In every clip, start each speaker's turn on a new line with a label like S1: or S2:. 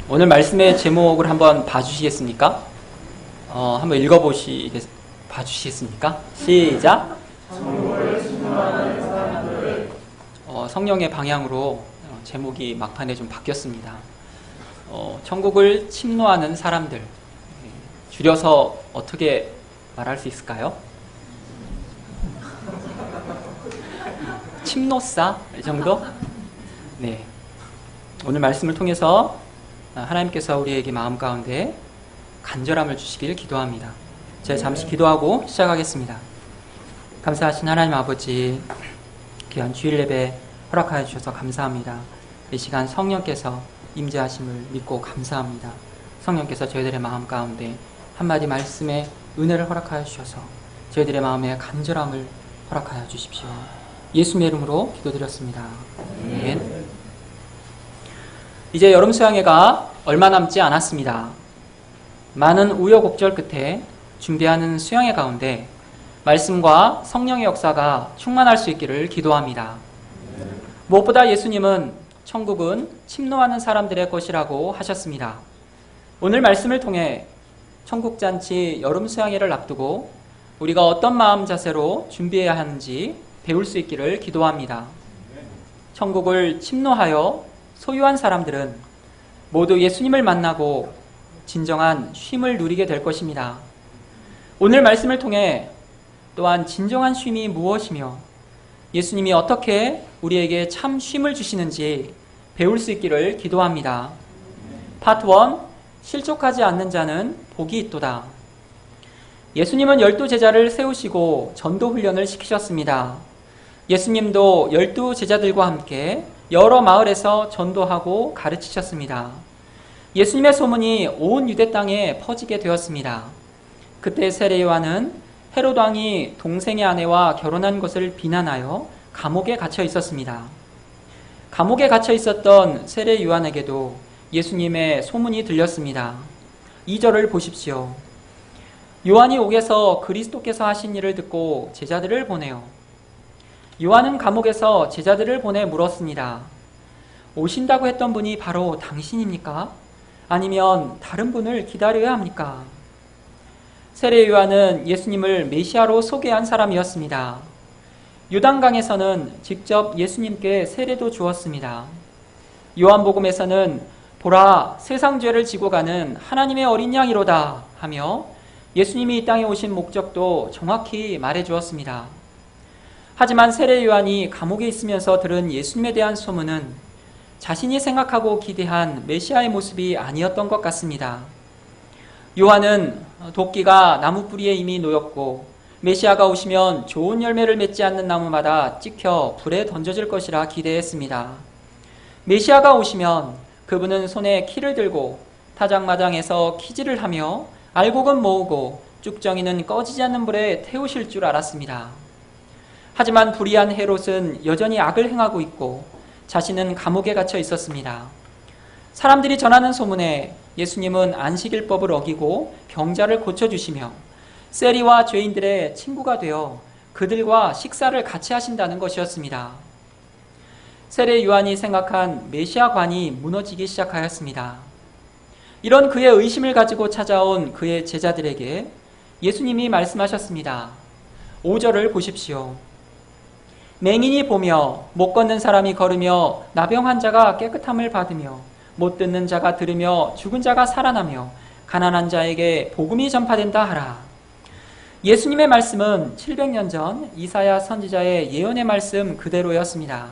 S1: 오늘 말씀의 제목을 한번 봐주시겠습니까? 한번 봐주시겠습니까? 시작! 성령의 방향으로 제목이 막판에 좀 바뀌었습니다. 천국을 침노하는 사람들, 줄여서 어떻게 말할 수 있을까요? 침노사? 이 정도? 네. 오늘 말씀을 통해서 하나님께서 우리에게 마음 가운데 간절함을 주시길 기도합니다. 제가 잠시 기도하고 시작하겠습니다. 감사하신 하나님 아버지, 귀한 주일 예배 허락하여 주셔서 감사합니다. 이 시간 성령께서 임재하심을 믿고 감사합니다. 성령께서 저희들의 마음 가운데 한마디 말씀에 은혜를 허락하여 주셔서 저희들의 마음에 간절함을 허락하여 주십시오. 예수님의 이름으로 기도드렸습니다. 아멘. 이제 여름 수양회가 얼마 남지 않았습니다. 많은 우여곡절 끝에 준비하는 수양회 가운데 말씀과 성령의 역사가 충만할 수 있기를 기도합니다. 무엇보다 예수님은 천국은 침노하는 사람들의 것이라고 하셨습니다. 오늘 말씀을 통해 천국잔치 여름 수양회를 앞두고 우리가 어떤 마음 자세로 준비해야 하는지 배울 수 있기를 기도합니다. 천국을 침노하여 소유한 사람들은 모두 예수님을 만나고 진정한 쉼을 누리게 될 것입니다. 오늘 말씀을 통해 또한 진정한 쉼이 무엇이며 예수님이 어떻게 우리에게 참 쉼을 주시는지 배울 수 있기를 기도합니다. 파트 1, 실족하지 않는 자는 복이 있도다. 예수님은 12제자를 세우시고 전도 훈련을 시키셨습니다. 예수님도 12제자들과 함께 여러 마을에서 전도하고 가르치셨습니다. 예수님의 소문이 온 유대 땅에 퍼지게 되었습니다. 그때 세례 요한은 헤롯 왕이 동생의 아내와 결혼한 것을 비난하여 감옥에 갇혀 있었습니다. 감옥에 갇혀 있었던 세례 요한에게도 예수님의 소문이 들렸습니다. 2절을 보십시오. 요한이 옥에서 그리스도께서 하신 일을 듣고 제자들을 보내요. 요한은 감옥에서 제자들을 보내 물었습니다. 오신다고 했던 분이 바로 당신입니까? 아니면 다른 분을 기다려야 합니까? 세례 요한은 예수님을 메시아로 소개한 사람이었습니다. 요단강에서는 직접 예수님께 세례도 주었습니다. 요한복음에서는 보라, 세상 죄를 지고 가는 하나님의 어린 양이로다 하며 예수님이 이 땅에 오신 목적도 정확히 말해 주었습니다. 하지만 세례 요한이 감옥에 있으면서 들은 예수님에 대한 소문은 자신이 생각하고 기대한 메시아의 모습이 아니었던 것 같습니다. 요한은 도끼가 나무 뿌리에 이미 놓였고 메시아가 오시면 좋은 열매를 맺지 않는 나무마다 찍혀 불에 던져질 것이라 기대했습니다. 메시아가 오시면 그분은 손에 키를 들고 타작마당에서 키질을 하며 알곡은 모으고 쭉정이는 꺼지지 않는 불에 태우실 줄 알았습니다. 하지만 불의한 헤롯은 여전히 악을 행하고 있고 자신은 감옥에 갇혀 있었습니다. 사람들이 전하는 소문에 예수님은 안식일법을 어기고 병자를 고쳐주시며 세리와 죄인들의 친구가 되어 그들과 식사를 같이 하신다는 것이었습니다. 세례 요한이 생각한 메시아관이 무너지기 시작하였습니다. 이런 그의 의심을 가지고 찾아온 그의 제자들에게 예수님이 말씀하셨습니다. 5절을 보십시오. 맹인이 보며 못 걷는 사람이 걸으며 나병 환자가 깨끗함을 받으며 못 듣는 자가 들으며 죽은 자가 살아나며 가난한 자에게 복음이 전파된다 하라. 예수님의 말씀은 700년 전 이사야 선지자의 예언의 말씀 그대로였습니다.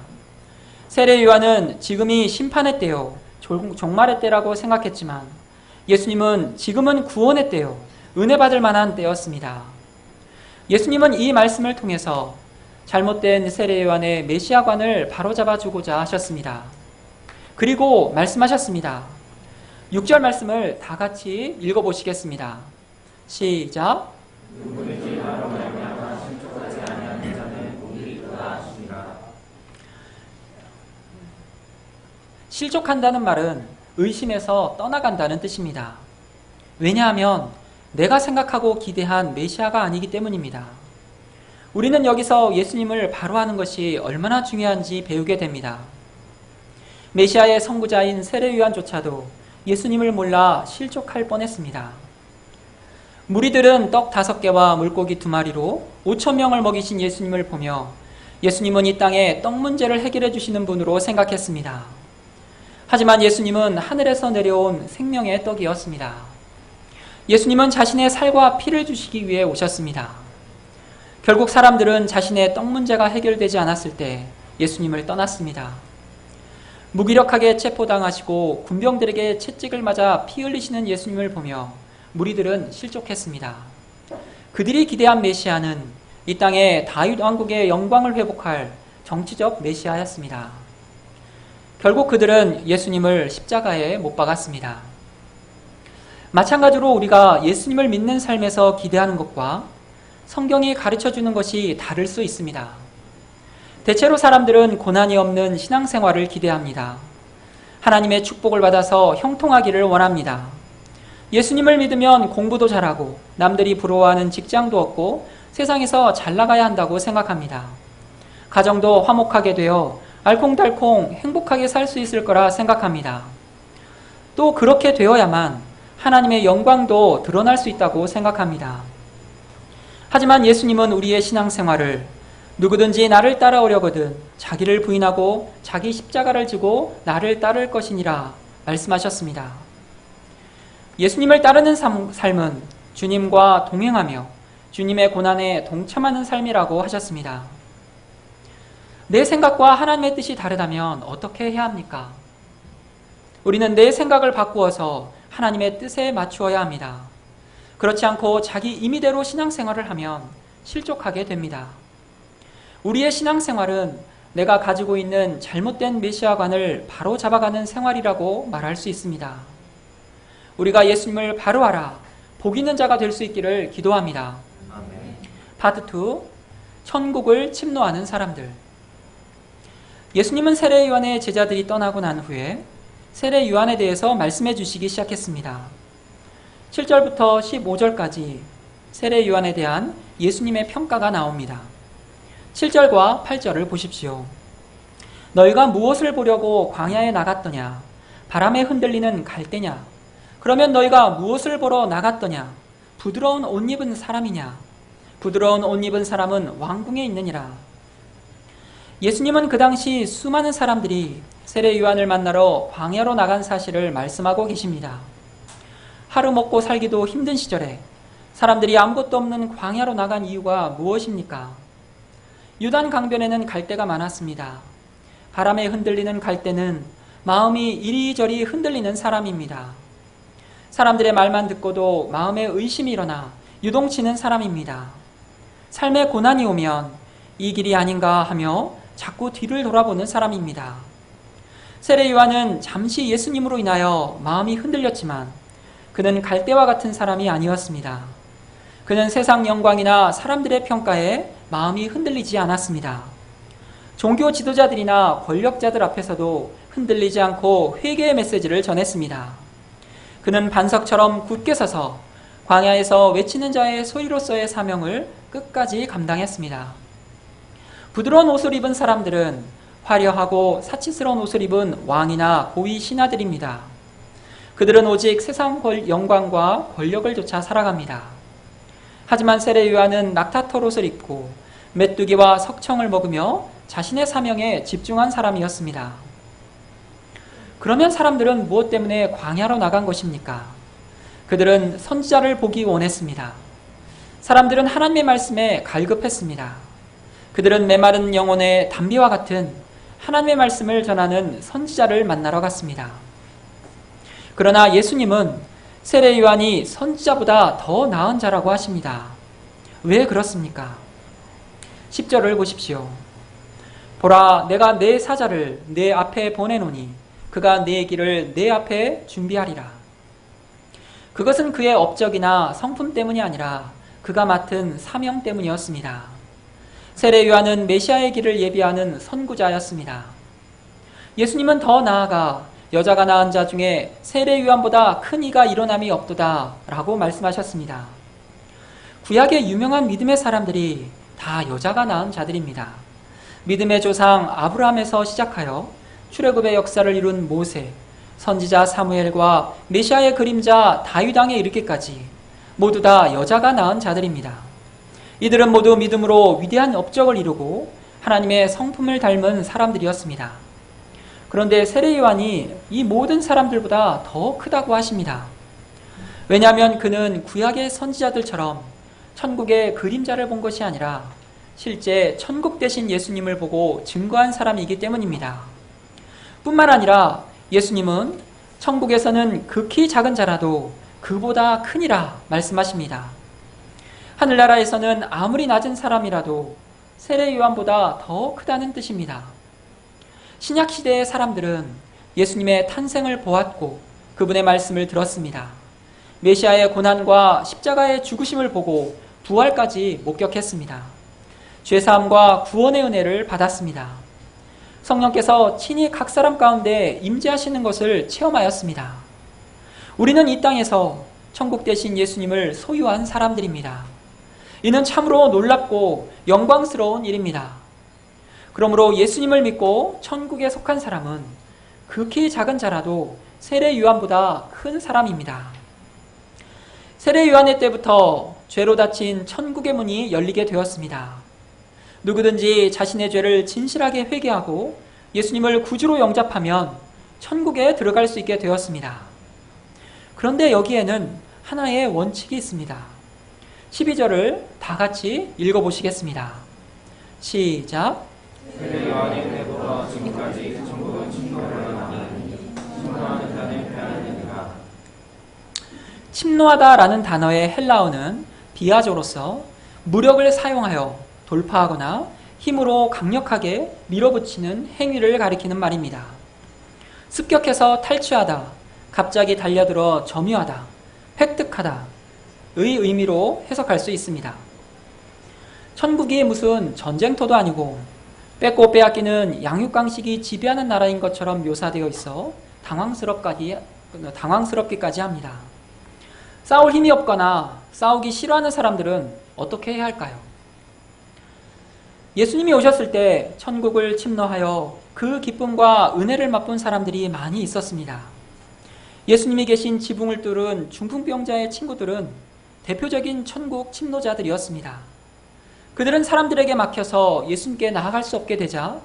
S1: 세례 요한은 지금이 심판의 때요, 종말의 때라고 생각했지만 예수님은 지금은 구원의 때요, 은혜 받을 만한 때였습니다. 예수님은 이 말씀을 통해서 잘못된 세례 요한의 메시아관을 바로잡아 주고자 하셨습니다. 그리고 말씀하셨습니다. 6절 말씀을 다 같이 읽어보시겠습니다. 시작. 실족한다는 말은 의심에서 떠나간다는 뜻입니다. 왜냐하면 내가 생각하고 기대한 메시아가 아니기 때문입니다. 우리는 여기서 예수님을 바로하는 것이 얼마나 중요한지 배우게 됩니다. 메시아의 선구자인 세례 요한조차도 예수님을 몰라 실족할 뻔했습니다. 무리들은 떡 5개와 물고기 2마리로 5,000명을 먹이신 예수님을 보며 예수님은 이 땅에 떡 문제를 해결해 주시는 분으로 생각했습니다. 하지만 예수님은 하늘에서 내려온 생명의 떡이었습니다. 예수님은 자신의 살과 피를 주시기 위해 오셨습니다. 결국 사람들은 자신의 떡 문제가 해결되지 않았을 때 예수님을 떠났습니다. 무기력하게 체포당하시고 군병들에게 채찍을 맞아 피 흘리시는 예수님을 보며 무리들은 실족했습니다. 그들이 기대한 메시아는 이 땅에 다윗 왕국의 영광을 회복할 정치적 메시아였습니다. 결국 그들은 예수님을 십자가에 못 박았습니다. 마찬가지로 우리가 예수님을 믿는 삶에서 기대하는 것과 성경이 가르쳐주는 것이 다를 수 있습니다. 대체로 사람들은 고난이 없는 신앙생활을 기대합니다. 하나님의 축복을 받아서 형통하기를 원합니다. 예수님을 믿으면 공부도 잘하고 남들이 부러워하는 직장도 얻고 세상에서 잘 나가야 한다고 생각합니다. 가정도 화목하게 되어 알콩달콩 행복하게 살 수 있을 거라 생각합니다. 또 그렇게 되어야만 하나님의 영광도 드러날 수 있다고 생각합니다. 하지만 예수님은 우리의 신앙생활을 누구든지 나를 따라오려거든 자기를 부인하고 자기 십자가를 지고 나를 따를 것이니라 말씀하셨습니다. 예수님을 따르는 삶은 주님과 동행하며 주님의 고난에 동참하는 삶이라고 하셨습니다. 내 생각과 하나님의 뜻이 다르다면 어떻게 해야 합니까? 우리는 내 생각을 바꾸어서 하나님의 뜻에 맞추어야 합니다. 그렇지 않고 자기 임의대로 신앙생활을 하면 실족하게 됩니다. 우리의 신앙생활은 내가 가지고 있는 잘못된 메시아관을 바로 잡아가는 생활이라고 말할 수 있습니다. 우리가 예수님을 바로 알아 복 있는 자가 될 수 있기를 기도합니다. 아멘. 파트 2. 천국을 침노하는 사람들. 예수님은 세례 요한의 제자들이 떠나고 난 후에 세례 요한에 대해서 말씀해 주시기 시작했습니다. 7절부터 15절까지 세례 요한에 대한 예수님의 평가가 나옵니다. 7절과 8절을 보십시오. 너희가 무엇을 보려고 광야에 나갔더냐? 바람에 흔들리는 갈대냐? 그러면 너희가 무엇을 보러 나갔더냐? 부드러운 옷 입은 사람이냐? 부드러운 옷 입은 사람은 왕궁에 있느니라. 예수님은 그 당시 수많은 사람들이 세례 요한을 만나러 광야로 나간 사실을 말씀하고 계십니다. 하루 먹고 살기도 힘든 시절에 사람들이 아무것도 없는 광야로 나간 이유가 무엇입니까? 유단 강변에는 갈대가 많았습니다. 바람에 흔들리는 갈대는 마음이 이리저리 흔들리는 사람입니다. 사람들의 말만 듣고도 마음에 의심이 일어나 유동치는 사람입니다. 삶에 고난이 오면 이 길이 아닌가 하며 자꾸 뒤를 돌아보는 사람입니다. 세례 요한은 잠시 예수님으로 인하여 마음이 흔들렸지만 그는 갈대와 같은 사람이 아니었습니다. 그는 세상 영광이나 사람들의 평가에 마음이 흔들리지 않았습니다. 종교 지도자들이나 권력자들 앞에서도 흔들리지 않고 회개의 메시지를 전했습니다. 그는 반석처럼 굳게 서서 광야에서 외치는 자의 소리로서의 사명을 끝까지 감당했습니다. 부드러운 옷을 입은 사람들은 화려하고 사치스러운 옷을 입은 왕이나 고위 신하들입니다. 그들은 오직 세상 영광과 권력을 쫓아 살아갑니다. 하지만 세례 요한은 낙타털 옷을 입고 메뚜기와 석청을 먹으며 자신의 사명에 집중한 사람이었습니다. 그러면 사람들은 무엇 때문에 광야로 나간 것입니까? 그들은 선지자를 보기 원했습니다. 사람들은 하나님의 말씀에 갈급했습니다. 그들은 메마른 영혼의 담비와 같은 하나님의 말씀을 전하는 선지자를 만나러 갔습니다. 그러나 예수님은 세례 요한이 선지자보다 더 나은 자라고 하십니다. 왜 그렇습니까? 10절을 보십시오. 보라, 내가 내 사자를 내 앞에 보내노니 그가 내 길을 내 앞에 준비하리라. 그것은 그의 업적이나 성품 때문이 아니라 그가 맡은 사명 때문이었습니다. 세례 요한은 메시아의 길을 예비하는 선구자였습니다. 예수님은 더 나아가 여자가 낳은 자 중에 세례 요한보다 큰 이가 일어남이 없도다 라고 말씀하셨습니다. 구약의 유명한 믿음의 사람들이 다 여자가 낳은 자들입니다. 믿음의 조상 아브라함에서 시작하여 출애굽의 역사를 이룬 모세, 선지자 사무엘과 메시아의 그림자 다윗 왕에 이르기까지 모두 다 여자가 낳은 자들입니다. 이들은 모두 믿음으로 위대한 업적을 이루고 하나님의 성품을 닮은 사람들이었습니다. 그런데 세례 요한이 이 모든 사람들보다 더 크다고 하십니다. 왜냐하면 그는 구약의 선지자들처럼 천국의 그림자를 본 것이 아니라 실제 천국 대신 예수님을 보고 증거한 사람이기 때문입니다. 뿐만 아니라 예수님은 천국에서는 극히 작은 자라도 그보다 크니라 말씀하십니다. 하늘나라에서는 아무리 낮은 사람이라도 세례 요한보다 더 크다는 뜻입니다. 신약시대의 사람들은 예수님의 탄생을 보았고 그분의 말씀을 들었습니다. 메시아의 고난과 십자가의 죽으심을 보고 부활까지 목격했습니다. 죄사함과 구원의 은혜를 받았습니다. 성령께서 친히 각 사람 가운데 임재하시는 것을 체험하였습니다. 우리는 이 땅에서 천국 대신 예수님을 소유한 사람들입니다. 이는 참으로 놀랍고 영광스러운 일입니다. 그러므로 예수님을 믿고 천국에 속한 사람은 극히 작은 자라도 세례 요한보다 큰 사람입니다. 세례 요한의 때부터 죄로 닫힌 천국의 문이 열리게 되었습니다. 누구든지 자신의 죄를 진실하게 회개하고 예수님을 구주로 영접하면 천국에 들어갈 수 있게 되었습니다. 그런데 여기에는 하나의 원칙이 있습니다. 12절을 다 같이 읽어보시겠습니다. 시작.
S2: 세례 요한의 때부터 지금까지 천국은 침노를 하나니 침노하는 자는 변하느니라.
S1: 침노하다라는 단어의 헬라어는 비아조로서 무력을 사용하여 돌파하거나 힘으로 강력하게 밀어붙이는 행위를 가리키는 말입니다. 습격해서 탈취하다, 갑자기 달려들어 점유하다, 획득하다의 의미로 해석할 수 있습니다. 천국이 무슨 전쟁터도 아니고 뺏고 빼앗기는 양육강식이 지배하는 나라인 것처럼 묘사되어 있어 당황스럽기까지 합니다. 싸울 힘이 없거나 싸우기 싫어하는 사람들은 어떻게 해야 할까요? 예수님이 오셨을 때 천국을 침노하여 그 기쁨과 은혜를 맛본 사람들이 많이 있었습니다. 예수님이 계신 지붕을 뚫은 중풍병자의 친구들은 대표적인 천국 침노자들이었습니다. 그들은 사람들에게 막혀서 예수님께 나아갈 수 없게 되자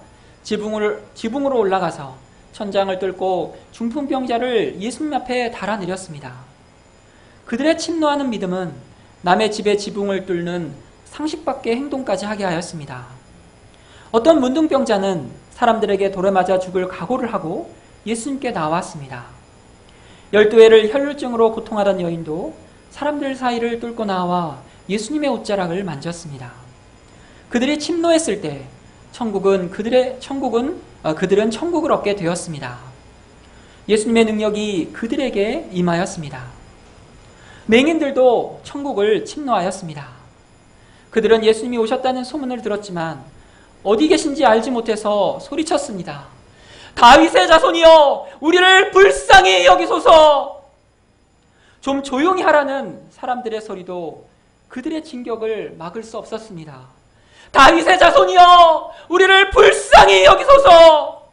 S1: 지붕으로 올라가서 천장을 뚫고 중풍병자를 예수님 앞에 달아내렸습니다. 그들의 침노하는 믿음은 남의 집의 지붕을 뚫는 상식밖의 행동까지 하게 하였습니다. 어떤 문둥병자는 사람들에게 돌에 맞아 죽을 각오를 하고 예수님께 나왔습니다. 12회를 혈루증으로 고통하던 여인도 사람들 사이를 뚫고 나와 예수님의 옷자락을 만졌습니다. 그들이 침노했을 때 그들은 천국을 얻게 되었습니다. 예수님의 능력이 그들에게 임하였습니다. 맹인들도 천국을 침노하였습니다. 그들은 예수님이 오셨다는 소문을 들었지만 어디 계신지 알지 못해서 소리쳤습니다. 다윗의 자손이여, 우리를 불쌍히 여기소서. 좀 조용히 하라는 사람들의 소리도 그들의 진격을 막을 수 없었습니다. 다윗의 자손이여, 우리를 불쌍히 여기소서.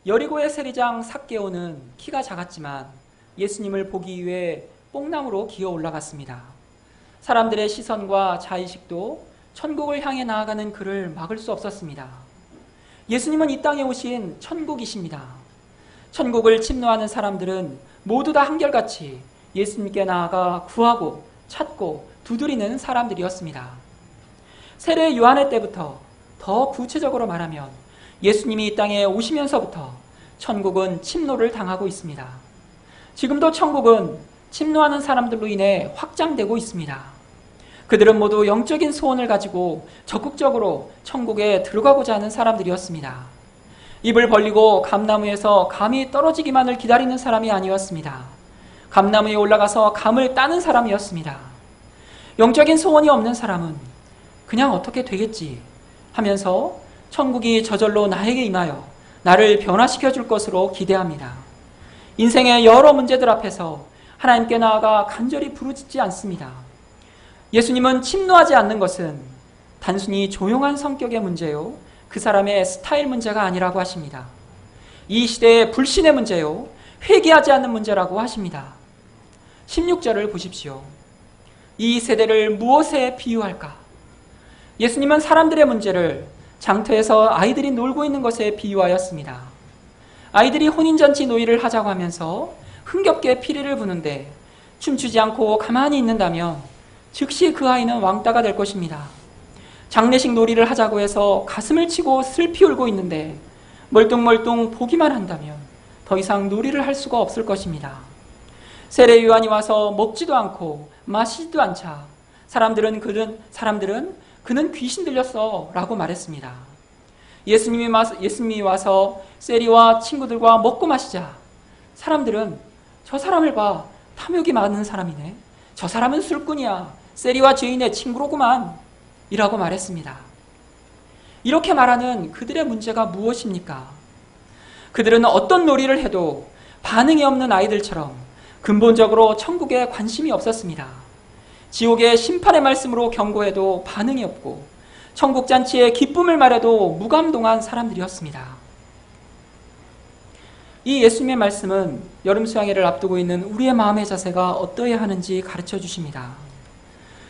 S1: 여리고의 세리장 삭개오는 키가 작았지만 예수님을 보기 위해 뽕나무로 기어 올라갔습니다. 사람들의 시선과 자의식도 천국을 향해 나아가는 그를 막을 수 없었습니다. 예수님은 이 땅에 오신 천국이십니다. 천국을 침노하는 사람들은 모두 다 한결같이 예수님께 나아가 구하고 찾고 두드리는 사람들이었습니다. 세례 요한의 때부터 더 구체적으로 말하면 예수님이 이 땅에 오시면서부터 천국은 침노를 당하고 있습니다. 지금도 천국은 침노하는 사람들로 인해 확장되고 있습니다. 그들은 모두 영적인 소원을 가지고 적극적으로 천국에 들어가고자 하는 사람들이었습니다. 입을 벌리고 감나무에서 감이 떨어지기만을 기다리는 사람이 아니었습니다. 감나무에 올라가서 감을 따는 사람이었습니다. 영적인 소원이 없는 사람은 그냥 어떻게 되겠지 하면서 천국이 저절로 나에게 임하여 나를 변화시켜 줄 것으로 기대합니다. 인생의 여러 문제들 앞에서 하나님께 나아가 간절히 부르짖지 않습니다. 예수님은 침노하지 않는 것은 단순히 조용한 성격의 문제요, 그 사람의 스타일 문제가 아니라고 하십니다. 이 시대의 불신의 문제요, 회개하지 않는 문제라고 하십니다. 16절을 보십시오. 이 세대를 무엇에 비유할까? 예수님은 사람들의 문제를 장터에서 아이들이 놀고 있는 것에 비유하였습니다. 아이들이 혼인잔치 놀이를 하자고 하면서 흥겹게 피리를 부는데 춤추지 않고 가만히 있는다면 즉시 그 아이는 왕따가 될 것입니다. 장례식 놀이를 하자고 해서 가슴을 치고 슬피 울고 있는데 멀뚱멀뚱 보기만 한다면 더 이상 놀이를 할 수가 없을 것입니다. 세례 요한이 와서 먹지도 않고 마시지도 않자 사람들은 그는 귀신 들렸어 라고 말했습니다. 예수님이 와서 세리와 친구들과 먹고 마시자 사람들은 저 사람을 봐, 탐욕이 많은 사람이네, 저 사람은 술꾼이야, 세리와 죄인의 친구로구만 이라고 말했습니다. 이렇게 말하는 그들의 문제가 무엇입니까? 그들은 어떤 놀이를 해도 반응이 없는 아이들처럼 근본적으로 천국에 관심이 없었습니다. 지옥의 심판의 말씀으로 경고해도 반응이 없고 천국 잔치에 기쁨을 말해도 무감동한 사람들이었습니다. 이 예수님의 말씀은 여름 수양회를 앞두고 있는 우리의 마음의 자세가 어떠해야 하는지 가르쳐 주십니다.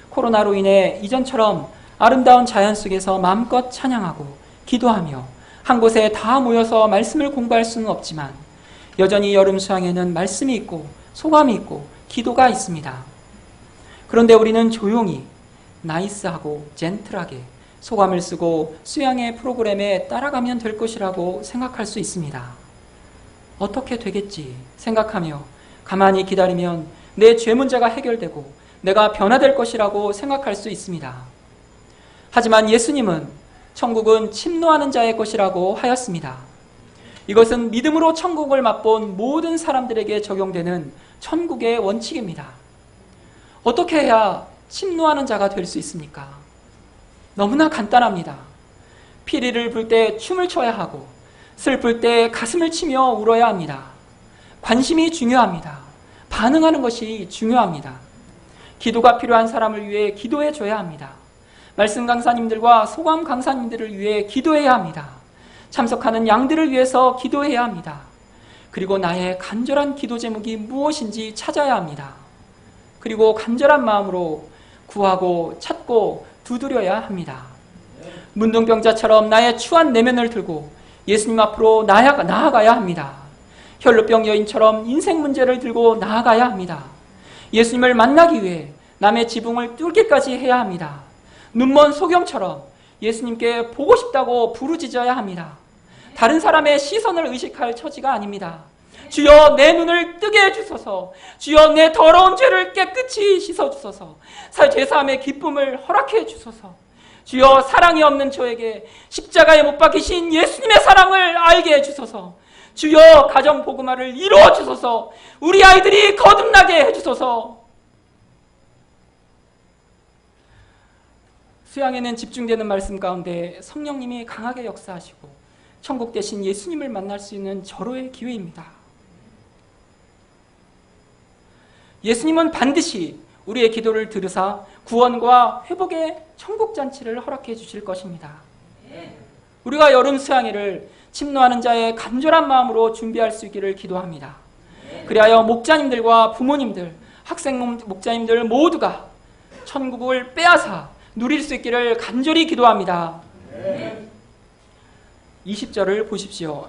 S1: 코로나로 인해 이전처럼 아름다운 자연 속에서 마음껏 찬양하고 기도하며 한 곳에 다 모여서 말씀을 공부할 수는 없지만 여전히 여름 수양회는 말씀이 있고 소감이 있고 기도가 있습니다. 그런데 우리는 조용히 나이스하고 젠틀하게 소감을 쓰고 수양회 프로그램에 따라가면 될 것이라고 생각할 수 있습니다. 어떻게 되겠지 생각하며 가만히 기다리면 내 죄 문제가 해결되고 내가 변화될 것이라고 생각할 수 있습니다. 하지만 예수님은 천국은 침노하는 자의 것이라고 하였습니다. 이것은 믿음으로 천국을 맛본 모든 사람들에게 적용되는 천국의 원칙입니다. 어떻게 해야 침노하는 자가 될 수 있습니까? 너무나 간단합니다. 피리를 불 때 춤을 춰야 하고 슬플 때 가슴을 치며 울어야 합니다. 관심이 중요합니다. 반응하는 것이 중요합니다. 기도가 필요한 사람을 위해 기도해 줘야 합니다. 말씀 강사님들과 소감 강사님들을 위해 기도해야 합니다. 참석하는 양들을 위해서 기도해야 합니다. 그리고 나의 간절한 기도 제목이 무엇인지 찾아야 합니다. 그리고 간절한 마음으로 구하고 찾고 두드려야 합니다. 문둥병자처럼 나의 추한 내면을 들고 예수님 앞으로 나아가야 합니다. 혈루병 여인처럼 인생 문제를 들고 나아가야 합니다. 예수님을 만나기 위해 남의 지붕을 뚫기까지 해야 합니다. 눈먼 소경처럼 예수님께 보고 싶다고 부르짖어야 합니다. 다른 사람의 시선을 의식할 처지가 아닙니다. 주여 내 눈을 뜨게 해주소서. 주여 내 더러운 죄를 깨끗이 씻어주소서. 제사함의 기쁨을 허락해 주소서. 주여 사랑이 없는 저에게 십자가에 못 박히신 예수님의 사랑을 알게 해주소서. 주여 가정 복음화를 이루어 주소서. 우리 아이들이 거듭나게 해주소서. 수양에는 집중되는 말씀 가운데 성령님이 강하게 역사하시고 천국 대신 예수님을 만날 수 있는 절호의 기회입니다. 예수님은 반드시 우리의 기도를 들으사 구원과 회복의 천국잔치를 허락해 주실 것입니다. 우리가 여름 수양회를 침노하는 자의 간절한 마음으로 준비할 수 있기를 기도합니다. 그리하여 목자님들과 부모님들, 학생 목자님들 모두가 천국을 빼앗아 누릴 수 있기를 간절히 기도합니다. 20절을 보십시오.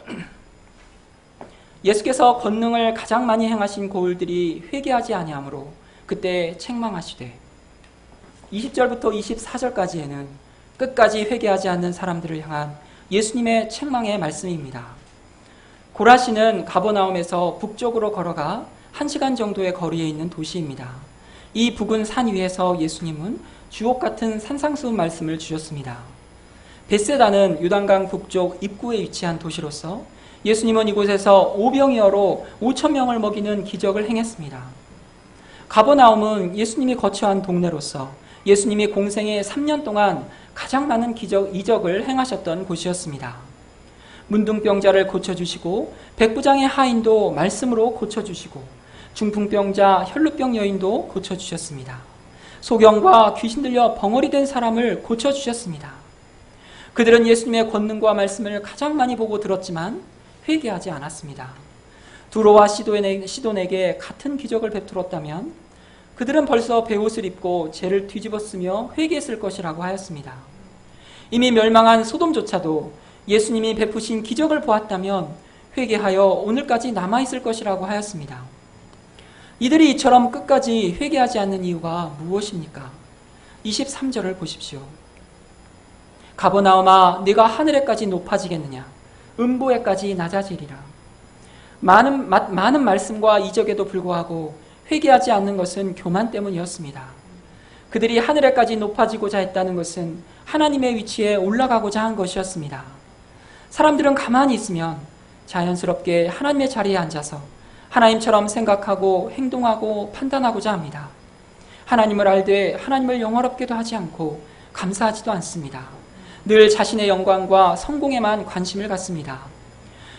S1: 예수께서 권능을 가장 많이 행하신 고을들이 회개하지 아니하므로 그때 책망하시되 20절부터 24절까지에는 끝까지 회개하지 않는 사람들을 향한 예수님의 책망의 말씀입니다. 고라시는 가버나움에서 북쪽으로 걸어가 1시간 정도의 거리에 있는 도시입니다. 이 북은 산 위에서 예수님은 주옥 같은 산상수훈 말씀을 주셨습니다. 벳세다는 요단강 북쪽 입구에 위치한 도시로서 예수님은 이곳에서 오병이어로 5,000명을 먹이는 기적을 행했습니다. 가버나움은 예수님이 거처한 동네로서 예수님이 공생의 3년 동안 가장 많은 이적을 행하셨던 곳이었습니다. 문둥병자를 고쳐주시고 백부장의 하인도 말씀으로 고쳐주시고 중풍병자 혈루병 여인도 고쳐주셨습니다. 소경과 귀신 들려 벙어리 된 사람을 고쳐주셨습니다. 그들은 예수님의 권능과 말씀을 가장 많이 보고 들었지만 회개하지 않았습니다. 두로와 시돈에게 같은 기적을 베풀었다면 그들은 벌써 베옷을 입고 죄를 뒤집었으며 회개했을 것이라고 하였습니다. 이미 멸망한 소돔조차도 예수님이 베푸신 기적을 보았다면 회개하여 오늘까지 남아있을 것이라고 하였습니다. 이들이 이처럼 끝까지 회개하지 않는 이유가 무엇입니까? 23절을 보십시오. 가버나움아, 네가 하늘에까지 높아지겠느냐? 음보에까지 낮아지리라. 많은 말씀과 이적에도 불구하고 회개하지 않는 것은 교만 때문이었습니다. 그들이 하늘에까지 높아지고자 했다는 것은 하나님의 위치에 올라가고자 한 것이었습니다. 사람들은 가만히 있으면 자연스럽게 하나님의 자리에 앉아서 하나님처럼 생각하고 행동하고 판단하고자 합니다. 하나님을 알되 하나님을 영화롭게도 하지 않고 감사하지도 않습니다. 늘 자신의 영광과 성공에만 관심을 갖습니다.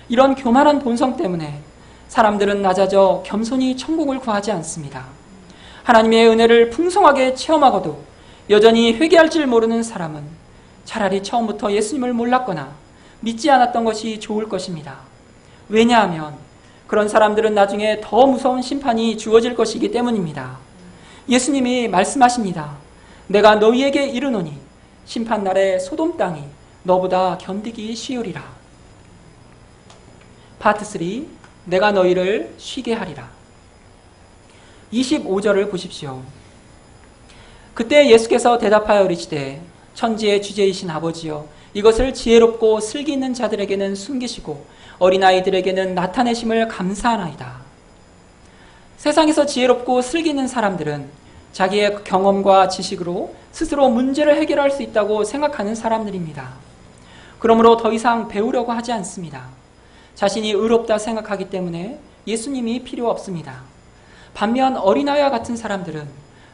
S1: 이런 교만한 본성 때문에 사람들은 낮아져 겸손히 천국을 구하지 않습니다. 하나님의 은혜를 풍성하게 체험하고도 여전히 회개할 줄 모르는 사람은 차라리 처음부터 예수님을 몰랐거나 믿지 않았던 것이 좋을 것입니다. 왜냐하면 그런 사람들은 나중에 더 무서운 심판이 주어질 것이기 때문입니다. 예수님이 말씀하십니다. 내가 너희에게 이르노니 심판날에 소돔 땅이 너보다 견디기 쉬우리라. 파트 3, 내가 너희를 쉬게 하리라. 25절을 보십시오. 그때 예수께서 대답하여 이르시되 천지의 주제이신 아버지여, 이것을 지혜롭고 슬기 있는 자들에게는 숨기시고 어린아이들에게는 나타내심을 감사하나이다. 세상에서 지혜롭고 슬기 있는 사람들은 자기의 경험과 지식으로 스스로 문제를 해결할 수 있다고 생각하는 사람들입니다. 그러므로 더 이상 배우려고 하지 않습니다. 자신이 의롭다 생각하기 때문에 예수님이 필요 없습니다. 반면 어린아이와 같은 사람들은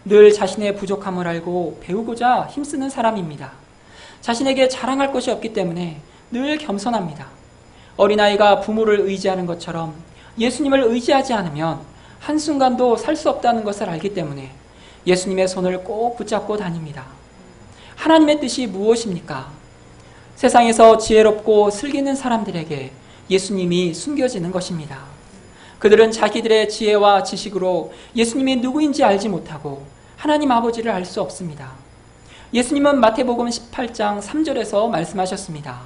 S1: 늘 자신의 부족함을 알고 배우고자 힘쓰는 사람입니다. 자신에게 자랑할 것이 없기 때문에 늘 겸손합니다. 어린아이가 부모를 의지하는 것처럼 예수님을 의지하지 않으면 한순간도 살 수 없다는 것을 알기 때문에 예수님의 손을 꼭 붙잡고 다닙니다. 하나님의 뜻이 무엇입니까? 세상에서 지혜롭고 슬기 있는 사람들에게 예수님이 숨겨지는 것입니다. 그들은 자기들의 지혜와 지식으로 예수님이 누구인지 알지 못하고 하나님 아버지를 알 수 없습니다. 예수님은 마태복음 18장 3절에서 말씀하셨습니다.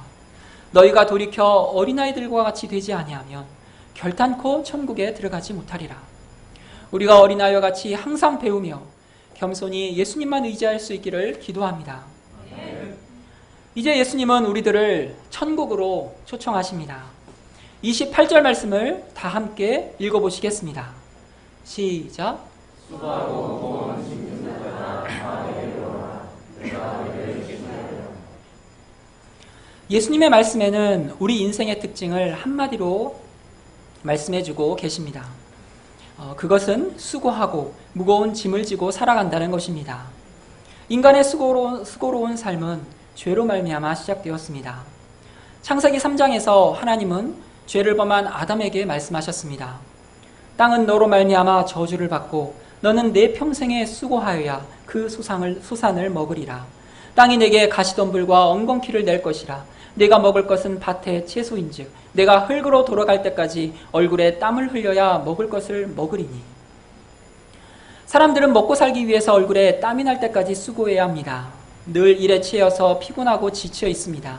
S1: 너희가 돌이켜 어린아이들과 같이 되지 아니하면 결단코 천국에 들어가지 못하리라. 우리가 어린아이와 같이 항상 배우며 겸손히 예수님만 의지할 수 있기를 기도합니다. 이제 예수님은 우리들을 천국으로 초청하십니다. 28절 말씀을 다 함께 읽어보시겠습니다. 시작. 예수님의 말씀에는 우리 인생의 특징을 한마디로 말씀해주고 계십니다. 그것은 수고하고 무거운 짐을 지고 살아간다는 것입니다. 인간의 수고로운 삶은 죄로 말미암아 시작되었습니다. 창세기 3장에서 하나님은 죄를 범한 아담에게 말씀하셨습니다. 땅은 너로 말미암아 저주를 받고 너는 내 평생에 수고하여야 그 소산을 먹으리라. 땅이 내게 가시덤불과 엉겅퀴를 낼 것이라. 내가 먹을 것은 밭의 채소인즉 내가 흙으로 돌아갈 때까지 얼굴에 땀을 흘려야 먹을 것을 먹으리니. 사람들은 먹고 살기 위해서 얼굴에 땀이 날 때까지 수고해야 합니다. 늘 일에 치여서 피곤하고 지쳐 있습니다.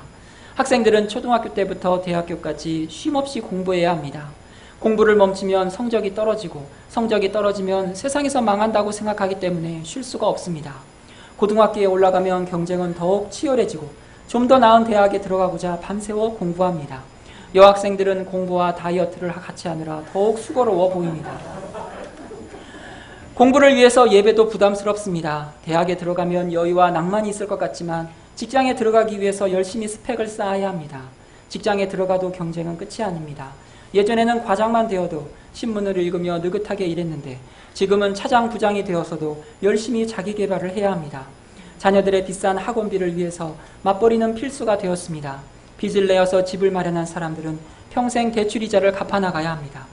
S1: 학생들은 초등학교 때부터 대학교까지 쉼없이 공부해야 합니다. 공부를 멈추면 성적이 떨어지고 성적이 떨어지면 세상에서 망한다고 생각하기 때문에 쉴 수가 없습니다. 고등학교에 올라가면 경쟁은 더욱 치열해지고 좀 더 나은 대학에 들어가고자 밤새워 공부합니다. 여학생들은 공부와 다이어트를 같이 하느라 더욱 수고로워 보입니다. 공부를 위해서 예배도 부담스럽습니다. 대학에 들어가면 여유와 낭만이 있을 것 같지만 직장에 들어가기 위해서 열심히 스펙을 쌓아야 합니다. 직장에 들어가도 경쟁은 끝이 아닙니다. 예전에는 과장만 되어도 신문을 읽으며 느긋하게 일했는데 지금은 차장, 부장이 되어서도 열심히 자기 개발을 해야 합니다. 자녀들의 비싼 학원비를 위해서 맞벌이는 필수가 되었습니다. 빚을 내어서 집을 마련한 사람들은 평생 대출이자를 갚아나가야 합니다.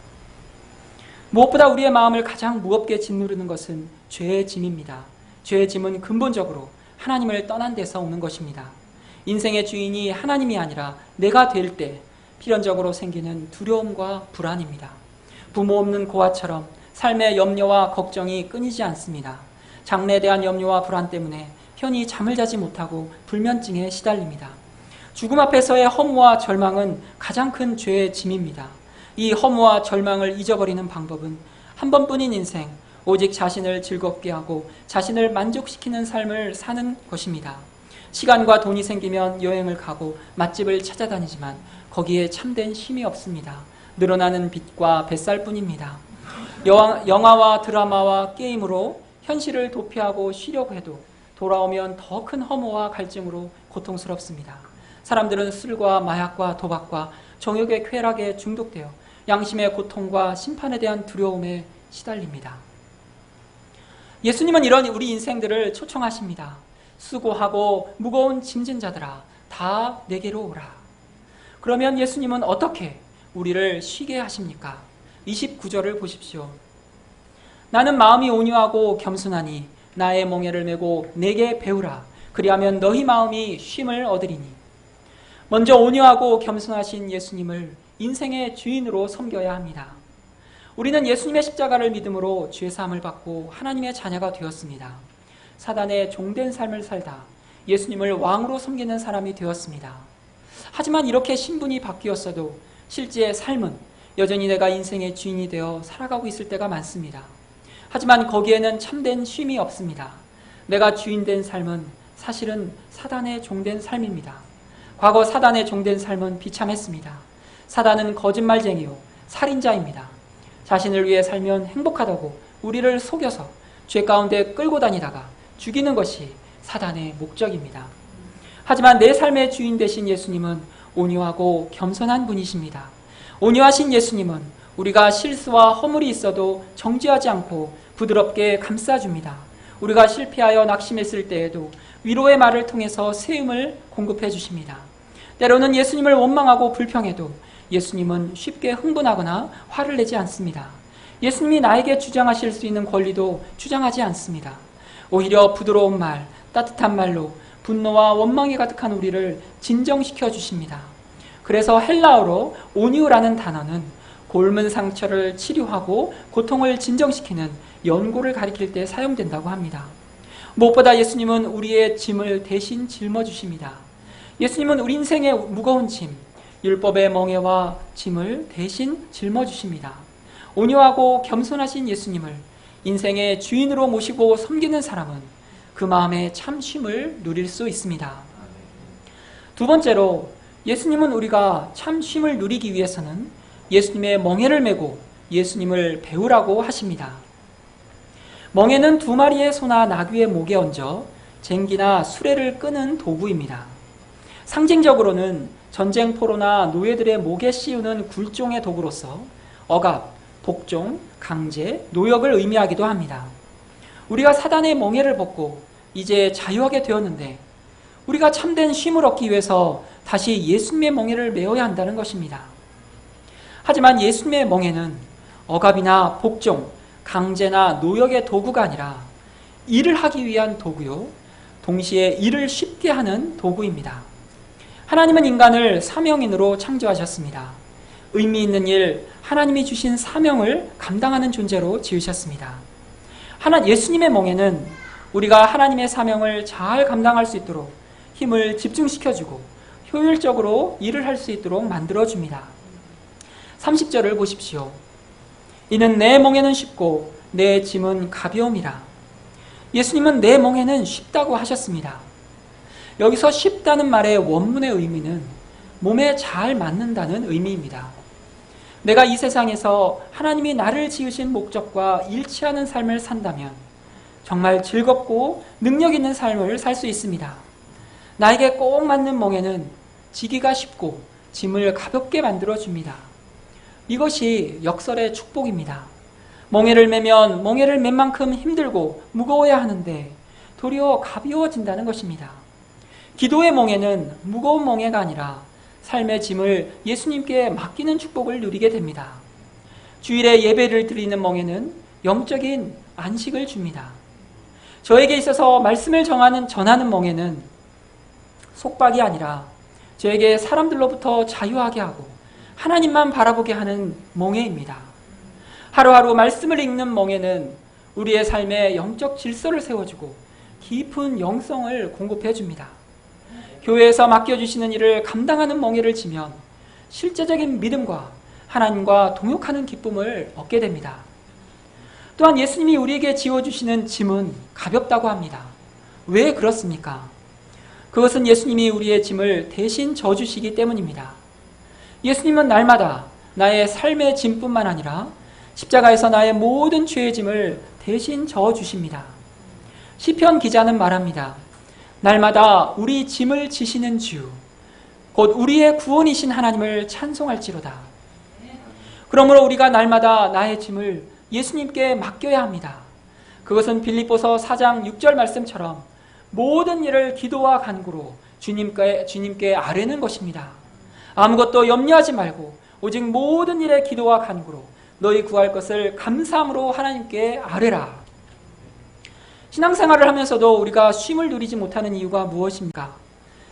S1: 무엇보다 우리의 마음을 가장 무겁게 짓누르는 것은 죄의 짐입니다. 죄의 짐은 근본적으로 하나님을 떠난 데서 오는 것입니다. 인생의 주인이 하나님이 아니라 내가 될 때 필연적으로 생기는 두려움과 불안입니다. 부모 없는 고아처럼 삶의 염려와 걱정이 끊이지 않습니다. 장래에 대한 염려와 불안 때문에 편히 잠을 자지 못하고 불면증에 시달립니다. 죽음 앞에서의 허무와 절망은 가장 큰 죄의 짐입니다. 이 허무와 절망을 잊어버리는 방법은 한 번뿐인 인생, 오직 자신을 즐겁게 하고 자신을 만족시키는 삶을 사는 것입니다. 시간과 돈이 생기면 여행을 가고 맛집을 찾아다니지만 거기에 참된 쉼이 없습니다. 늘어나는 빚과 뱃살뿐입니다. 영화와 드라마와 게임으로 현실을 도피하고 쉬려고 해도 돌아오면 더 큰 허무와 갈증으로 고통스럽습니다. 사람들은 술과 마약과 도박과 정욕의 쾌락에 중독되어 양심의 고통과 심판에 대한 두려움에 시달립니다. 예수님은 이런 우리 인생들을 초청하십니다. 수고하고 무거운 짐진 자들아 다 내게로 오라. 그러면 예수님은 어떻게 우리를 쉬게 하십니까? 29절을 보십시오. 나는 마음이 온유하고 겸손하니 나의 멍에를 메고 내게 배우라. 그리하면 너희 마음이 쉼을 얻으리니. 먼저 온유하고 겸손하신 예수님을 인생의 주인으로 섬겨야 합니다. 우리는 예수님의 십자가를 믿음으로 죄사함을 받고 하나님의 자녀가 되었습니다. 사단의 종된 삶을 살다 예수님을 왕으로 섬기는 사람이 되었습니다. 하지만 이렇게 신분이 바뀌었어도 실제 삶은 여전히 내가 인생의 주인이 되어 살아가고 있을 때가 많습니다. 하지만 거기에는 참된 쉼이 없습니다. 내가 주인된 삶은 사실은 사단의 종된 삶입니다. 과거 사단의 종된 삶은 비참했습니다. 사단은 거짓말쟁이요 살인자입니다. 자신을 위해 살면 행복하다고 우리를 속여서 죄 가운데 끌고 다니다가 죽이는 것이 사단의 목적입니다. 하지만 내 삶의 주인 되신 예수님은 온유하고 겸손한 분이십니다. 온유하신 예수님은 우리가 실수와 허물이 있어도 정죄하지 않고 부드럽게 감싸줍니다. 우리가 실패하여 낙심했을 때에도 위로의 말을 통해서 세움을 공급해 주십니다. 때로는 예수님을 원망하고 불평해도 예수님은 쉽게 흥분하거나 화를 내지 않습니다. 예수님이 나에게 주장하실 수 있는 권리도 주장하지 않습니다. 오히려 부드러운 말, 따뜻한 말로 분노와 원망이 가득한 우리를 진정시켜 주십니다. 그래서 헬라어로 온유라는 단어는 곪은 상처를 치료하고 고통을 진정시키는 연고를 가리킬 때 사용된다고 합니다. 무엇보다 예수님은 우리의 짐을 대신 짊어주십니다. 예수님은 우리 인생의 무거운 짐, 율법의 멍에와 짐을 대신 짊어주십니다. 온유하고 겸손하신 예수님을 인생의 주인으로 모시고 섬기는 사람은 그 마음에 참 쉼을 누릴 수 있습니다. 두 번째로 예수님은 우리가 참 쉼을 누리기 위해서는 예수님의 멍에를 메고 예수님을 배우라고 하십니다. 멍에는 두 마리의 소나 나귀의 목에 얹어 쟁기나 수레를 끄는 도구입니다. 상징적으로는 전쟁포로나 노예들의 목에 씌우는 굴종의 도구로서 억압, 복종, 강제, 노역을 의미하기도 합니다. 우리가 사단의 멍에를 벗고 이제 자유하게 되었는데 우리가 참된 쉼을 얻기 위해서 다시 예수님의 멍에를 메어야 한다는 것입니다. 하지만 예수님의 멍에는 억압이나 복종, 강제나 노역의 도구가 아니라 일을 하기 위한 도구요, 동시에 일을 쉽게 하는 도구입니다. 하나님은 인간을 사명인으로 창조하셨습니다. 의미 있는 일, 하나님이 주신 사명을 감당하는 존재로 지으셨습니다. 예수님의 멍에는 우리가 하나님의 사명을 잘 감당할 수 있도록 힘을 집중시켜주고 효율적으로 일을 할 수 있도록 만들어줍니다. 30절을 보십시오. 이는 내 멍에는 쉽고 내 짐은 가벼움이라. 예수님은 내 멍에는 쉽다고 하셨습니다. 여기서 쉽다는 말의 원문의 의미는 몸에 잘 맞는다는 의미입니다. 내가 이 세상에서 하나님이 나를 지으신 목적과 일치하는 삶을 산다면 정말 즐겁고 능력 있는 삶을 살 수 있습니다. 나에게 꼭 맞는 멍에는 지기가 쉽고 짐을 가볍게 만들어줍니다. 이것이 역설의 축복입니다. 멍에를 메면 멍에를 맨 만큼 힘들고 무거워야 하는데 도리어 가벼워진다는 것입니다. 기도의 멍에는 무거운 멍에가 아니라 삶의 짐을 예수님께 맡기는 축복을 누리게 됩니다. 주일에 예배를 드리는 멍에는 영적인 안식을 줍니다. 저에게 있어서 말씀을 전하는 멍에는 속박이 아니라 저에게 사람들로부터 자유하게 하고 하나님만 바라보게 하는 멍에입니다. 하루하루 말씀을 읽는 멍에는 우리의 삶에 영적 질서를 세워주고 깊은 영성을 공급해 줍니다. 교회에서 맡겨주시는 일을 감당하는 멍에를 지면 실제적인 믿음과 하나님과 동역하는 기쁨을 얻게 됩니다. 또한 예수님이 우리에게 지워주시는 짐은 가볍다고 합니다. 왜 그렇습니까? 그것은 예수님이 우리의 짐을 대신 져주시기 때문입니다. 예수님은 날마다 나의 삶의 짐뿐만 아니라 십자가에서 나의 모든 죄의 짐을 대신 져주십니다. 시편 기자는 말합니다. 날마다 우리 짐을 지시는 주, 곧 우리의 구원이신 하나님을 찬송할지로다. 그러므로 우리가 날마다 나의 짐을 예수님께 맡겨야 합니다. 그것은 빌립보서 4장 6절 말씀처럼 모든 일을 기도와 간구로 주님께 아뢰는 것입니다. 아무것도 염려하지 말고 오직 모든 일에 기도와 간구로 너희 구할 것을 감사함으로 하나님께 아뢰라. 신앙생활을 하면서도 우리가 쉼을 누리지 못하는 이유가 무엇입니까?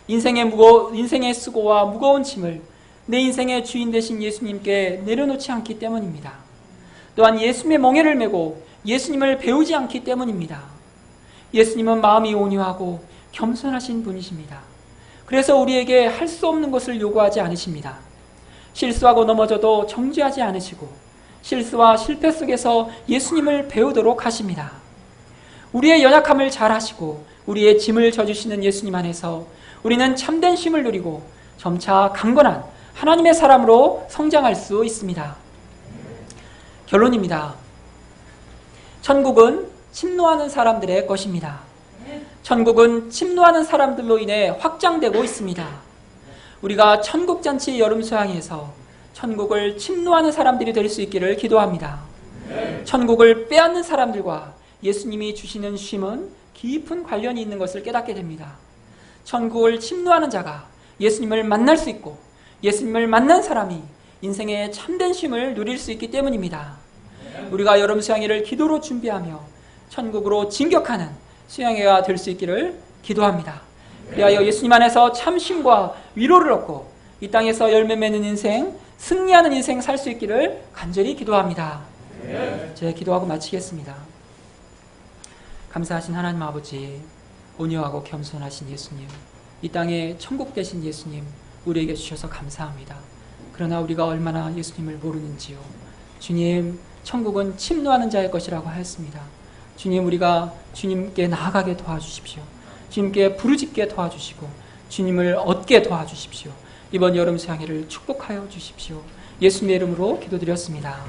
S1: 인생의 수고와 무거운 짐을 내 인생의 주인 되신 예수님께 내려놓지 않기 때문입니다. 또한 예수님의 멍에를 메고 예수님을 배우지 않기 때문입니다. 예수님은 마음이 온유하고 겸손하신 분이십니다. 그래서 우리에게 할 수 없는 것을 요구하지 않으십니다. 실수하고 넘어져도 정죄하지 않으시고 실수와 실패 속에서 예수님을 배우도록 하십니다. 우리의 연약함을 잘 아시고 우리의 짐을 져주시는 예수님 안에서 우리는 참된 쉼을 누리고 점차 강건한 하나님의 사람으로 성장할 수 있습니다. 결론입니다. 천국은 침노하는 사람들의 것입니다. 천국은 침노하는 사람들로 인해 확장되고 있습니다. 우리가 천국잔치 여름수양에서 천국을 침노하는 사람들이 될 수 있기를 기도합니다. 천국을 빼앗는 사람들과 예수님이 주시는 쉼은 깊은 관련이 있는 것을 깨닫게 됩니다. 천국을 침노하는 자가 예수님을 만날 수 있고 예수님을 만난 사람이 인생의 참된 쉼을 누릴 수 있기 때문입니다. 우리가 여름 수양회를 기도로 준비하며 천국으로 진격하는 수양회가 될 수 있기를 기도합니다. 그리하여 예수님 안에서 참 쉼과 위로를 얻고 이 땅에서 열매 맺는 인생, 승리하는 인생 살 수 있기를 간절히 기도합니다. 제 기도하고 마치겠습니다. 감사하신 하나님 아버지, 온유하고 겸손하신 예수님, 이 땅에 천국 되신 예수님 우리에게 주셔서 감사합니다. 그러나 우리가 얼마나 예수님을 모르는지요. 주님, 천국은 침노하는 자의 것이라고 하였습니다. 주님, 우리가 주님께 나아가게 도와주십시오. 주님께 부르짖게 도와주시고 주님을 얻게 도와주십시오. 이번 여름 수양회를 축복하여 주십시오. 예수님의 이름으로 기도드렸습니다.